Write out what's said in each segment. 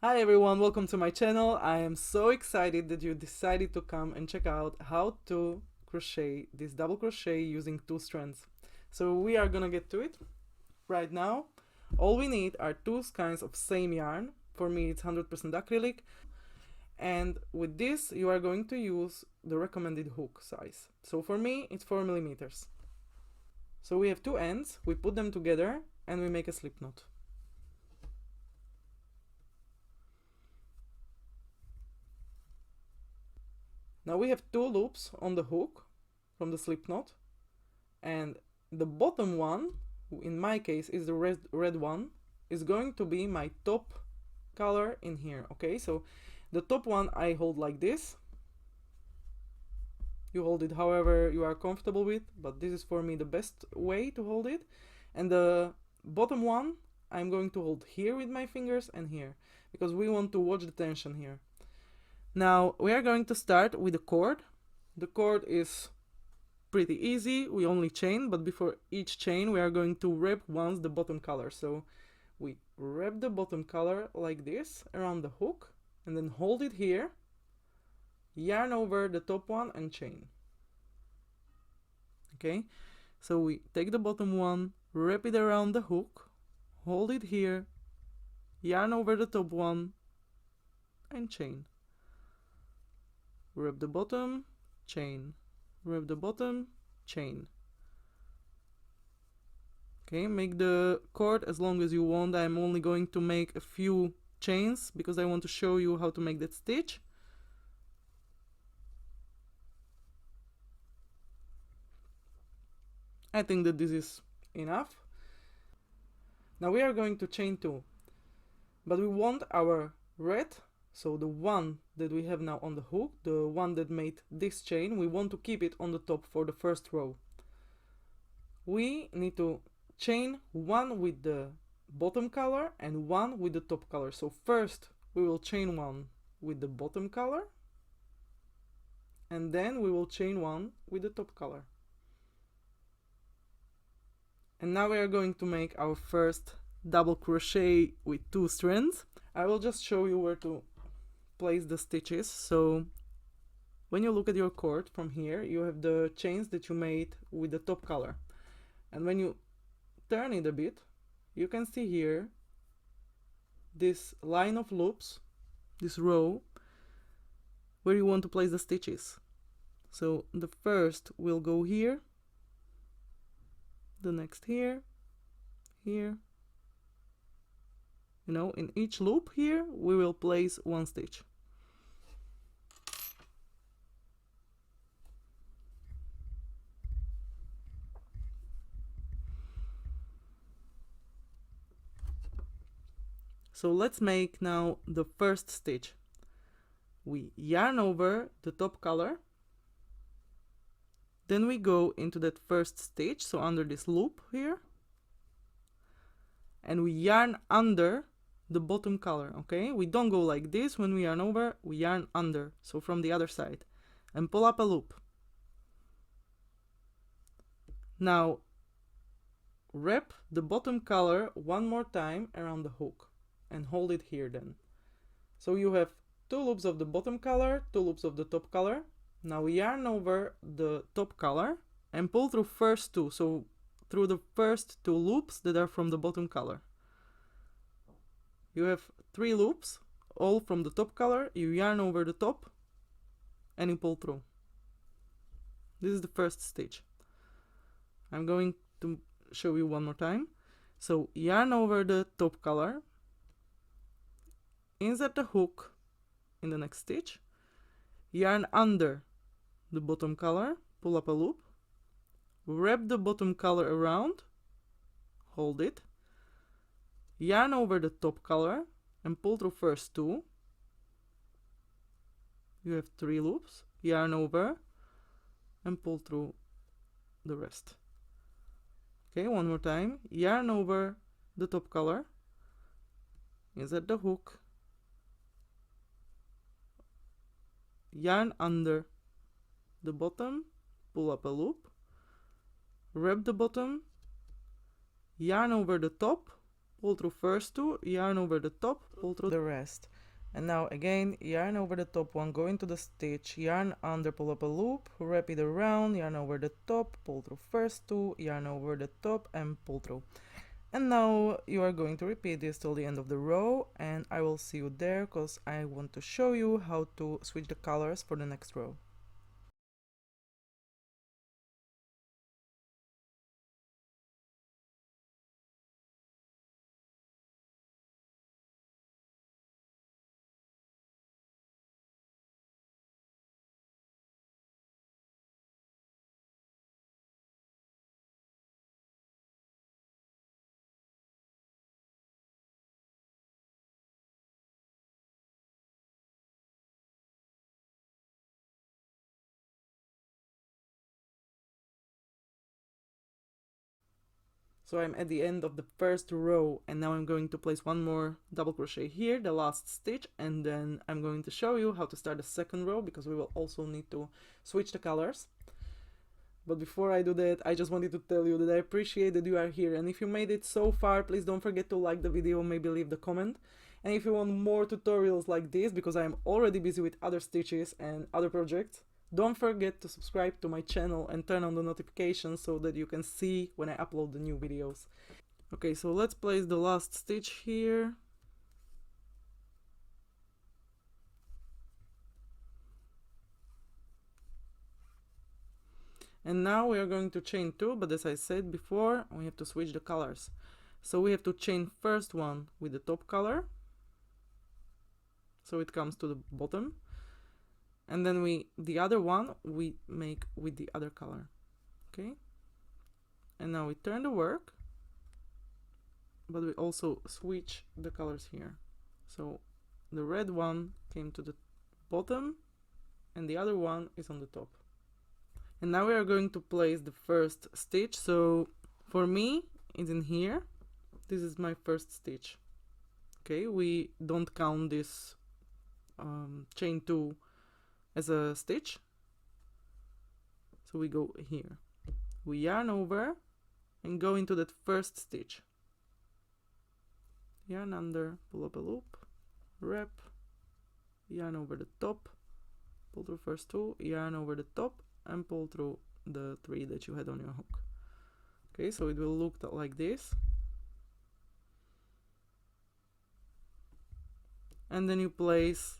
Hi everyone, welcome to my channel. I am so excited that you decided to come and check out how to crochet this double crochet using two strands. So we are gonna get to it right now. All we need are two kinds of same yarn. For me it's 100% acrylic, and with this you are going to use the recommended hook size. So for me it's 4 millimeters. So we have two ends, we put them together and we make a slip knot. Now we have two loops on the hook from the slip knot, and the bottom one, in my case is the red one, is going to be my top color in here. Okay, so the top one I hold like this. You hold it however you are comfortable with, but this is for me the best way to hold it. And the bottom one I'm going to hold here with my fingers and here, because we want to watch the tension here. Now we are going to start with the chord. The chord is pretty easy, we only chain, but before each chain we are going to wrap once the bottom color. So we wrap the bottom color like this around the hook and then hold it here, yarn over the top one and chain. Okay, so we take the bottom one, wrap it around the hook, hold it here, yarn over the top one and chain. Wrap the bottom, chain, wrap the bottom, chain. Okay, make the cord as long as you want. I'm only going to make a few chains because I want to show you how to make that stitch. I think that this is enough. Now we are going to chain two, but we want our red, so the one that we have now on the hook, the one that made this chain, we want to keep it on the top for the first row. We need to chain one with the bottom color and one with the top color. So first we will chain one with the bottom color and then we will chain one with the top color. And now we are going to make our first double crochet with two strands. I will just show you where to place the stitches. So when you look at your cord from here, you have the chains that you made with the top color, and when you turn it a bit, you can see here this line of loops, this row where you want to place the stitches. So the first will go here, the next here, here. You know, in each loop here we will place one stitch. So let's make now the first stitch. We yarn over the top color, then we go into that first stitch, so under this loop here, and we yarn under the bottom color. Okay, we don't go like this when we yarn over, we yarn under, so from the other side, and pull up a loop. Now wrap the bottom color one more time around the hook and hold it here then. So you have two loops of the bottom color, two loops of the top color. Now yarn over the top color and pull through first two, so through the first two loops that are from the bottom color. You have three loops, all from the top color. You yarn over the top and you pull through. This is the first stitch. I'm going to show you one more time. So yarn over the top color, insert the hook in the next stitch, yarn under the bottom color, pull up a loop, wrap the bottom color around, hold it, yarn over the top color and pull through first two. You have three loops, yarn over and pull through the rest. Okay, one more time. Yarn over the top color, insert the hook, yarn under the bottom, pull up a loop, wrap the bottom, yarn over the top pull through first two, yarn over the top, pull through the rest. And now again, yarn over the top one, go into the stitch, yarn under, pull up a loop, wrap it around, yarn over the top, pull through first two, yarn over the top and pull through. And now you are going to repeat this till the end of the row, and I will see you there because I want to show you how to switch the colors for the next row. So I'm at the end of the first row, and now I'm going to place one more double crochet here, the last stitch, and then I'm going to show you how to start the second row because we will also need to switch the colors. But before I do that, I just wanted to tell you that I appreciate that you are here, and if you made it so far, please don't forget to like the video, maybe leave the comment. And if you want more tutorials like this, because I am already busy with other stitches and other projects, don't forget to subscribe to my channel and turn on the notifications so that you can see when I upload the new videos. Okay, so let's place the last stitch here. And now we are going to chain two, but as I said before, we have to switch the colors. So we have to chain first one with the top color, so it comes to the bottom, and then the other one we make with the other color. Okay, and now we turn the work, but we also switch the colors here. So the red one came to the bottom and the other one is on the top. And now we are going to place the first stitch. So for me it's in here, this is my first stitch. Okay, we don't count this chain two as a stitch, so we go here, we yarn over and go into that first stitch, yarn under, pull up a loop, wrap, yarn over the top, pull through first two, yarn over the top and pull through the three that you had on your hook. Okay, so it will look like this, and then you place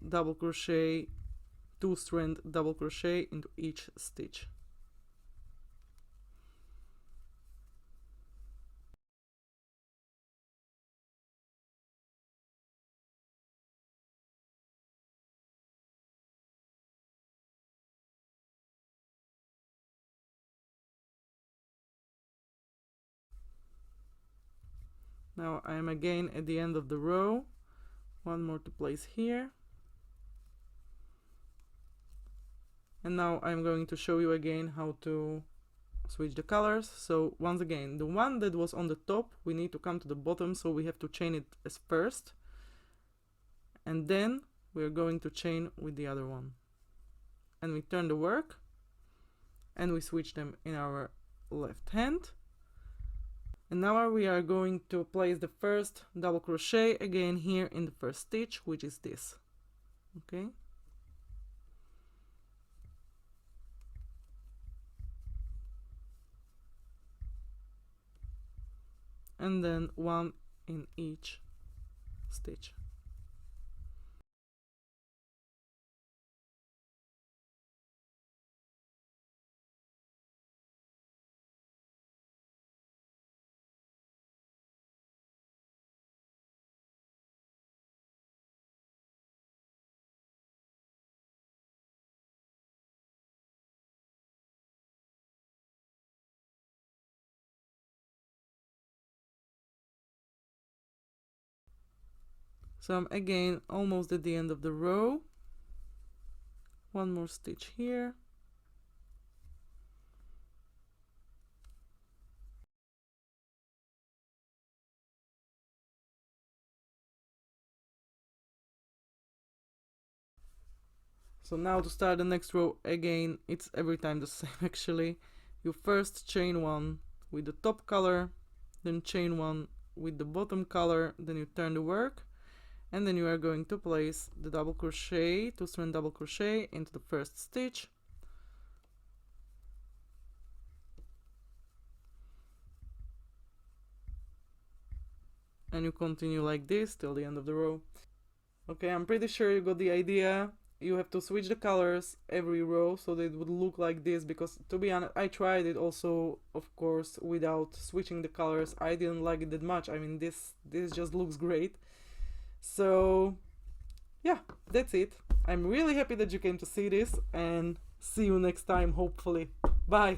double crochet, 2-strand double crochet into each stitch. Now I am again at the end of the row, one more to place here. And now I'm going to show you again how to switch the colors. So once again, the one that was on the top, we need to come to the bottom, so we have to chain it as first. And then we're going to chain with the other one. And we turn the work and we switch them in our left hand. And now we are going to place the first double crochet again here in the first stitch, which is this. Okay. And then one in each stitch. So I'm again almost at the end of the row. One more stitch here. So now to start the next row, again, it's every time the same actually. You first chain one with the top color, then chain one with the bottom color, then you turn the work, and then you are going to place the double crochet, 2-strand double crochet into the first stitch, and you continue like this till the end of the row. Okay, I'm pretty sure you got the idea. You have to switch the colors every row so that it would look like this, because to be honest, I tried it also, of course, without switching the colors. I didn't like it that much. I mean, this just looks great. So yeah, that's it. I'm really happy that you came to see this, and see you next time, hopefully. Bye!